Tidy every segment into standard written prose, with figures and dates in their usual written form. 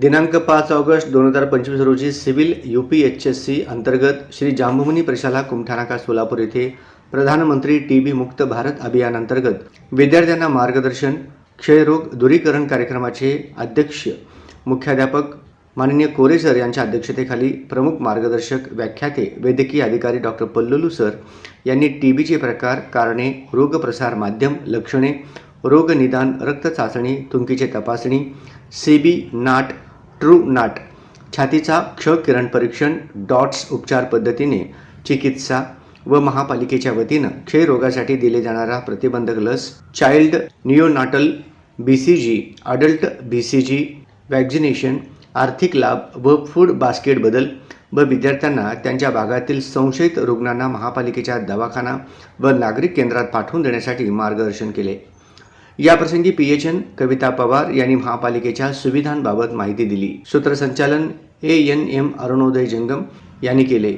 दिनांक 5 ऑगस्ट 2025 रोजी civil UPHSC अंतर्गत श्री जांबुमनी प्रशाला कुमठानाका सोलापूर येथे प्रधानमंत्री TB मुक्त भारत अभियानांतर्गत विद्यार्थ्यांना मार्गदर्शन क्षयरोग दूरीकरण कार्यक्रमाचे अध्यक्ष मुख्याध्यापक माननीय कोरे सर यांच्या अध्यक्षतेखाली प्रमुख मार्गदर्शक व्याख्याते वैद्यकीय अधिकारी डॉक्टर पल्लुलू सर यांनी TBचे प्रकार, कारणे, रोगप्रसार माध्यम, लक्षणे, रोग निदान, रक्त चाचणी, थुंकीचे तपासणी, CB नाट, ट्रू नाट, छातीचा क्ष किरण परीक्षण, डॉट्स उपचार पद्धतीने चिकित्सा व महापालिकेच्या वतीनं क्षयरोगासाठी दिले जाणारा प्रतिबंधक लस, child neonatal BCG, adult BCG vaccination, आर्थिक लाभ व फूड बास्केट बदल व विद्यार्थ्यांना त्यांच्या भागातील संशयित रुग्णांना महापालिकेच्या दवाखाना व नागरिक केंद्रात पाठवून देण्यासाठी मार्गदर्शन केले। याप्रसंगी PHN कविता पवार यांनी महापालिकेच्या सुविधांबाबत माहिती दिली। सूत्रसंचालन ANM अरुणोदय जंगम यांनी केले,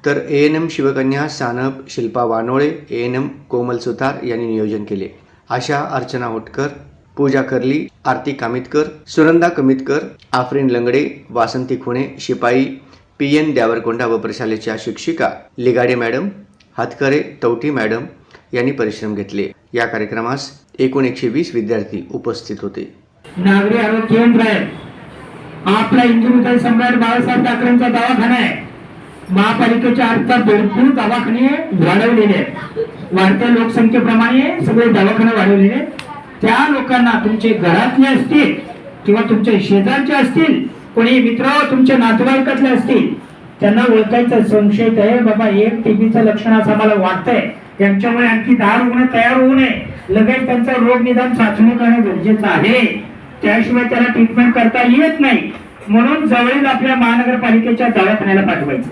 तर ANM शिवकन्या सानप शिल्पा वानोळे, ANM कोमल सुतार यांनी नियोजन केले। आशा अर्चना होटकर, पूजा करली, आरती कामितकर, सुनंदा कमितकर, आफरीन लंगडे, वासंती खुणे, शिपाई PN द्यावरकोंडा व प्रशालेच्या शिक्षिका लिगाडे मॅडम, हातकरे, तवटी मॅडम यांनी परिश्रम घेतले। या कार्यक्रमास एकूण 120 विद्यार्थी उपस्थित होते। नागरी आरोग्य केंद्र आहे, आपला इंदुर सम्राट बाळासाहेब ठाकरेंचा दवाखाना आहे। महापालिकेच्या अर्थात भरपूर दवाखाने वाढवलेले आहेत। वाढत्या लोकसंख्येप्रमाणे सगळे दवाखाने वाढवलेले आहेत। त्या लोकांना तुमचे घरातले असतील किंवा तुमच्या शेजारचे असतील, कोणी मित्र तुमच्या नातेवाईकातले असतील, त्यांना ओळखायचं संशयित आहे बाबा एक TBचं लक्षण असं मला वाटतंय, त्यांच्यामुळे आणखी 10 रुग्ण तयार होऊ नये, लगेच त्यांचा रोग निदान चाचणी करणे गरजेचं आहे। त्याशिवाय त्याला ट्रीटमेंट करता येत नाही, म्हणून जवळील आपल्या महानगरपालिकेच्या दवाखान्याला पाठवायचं।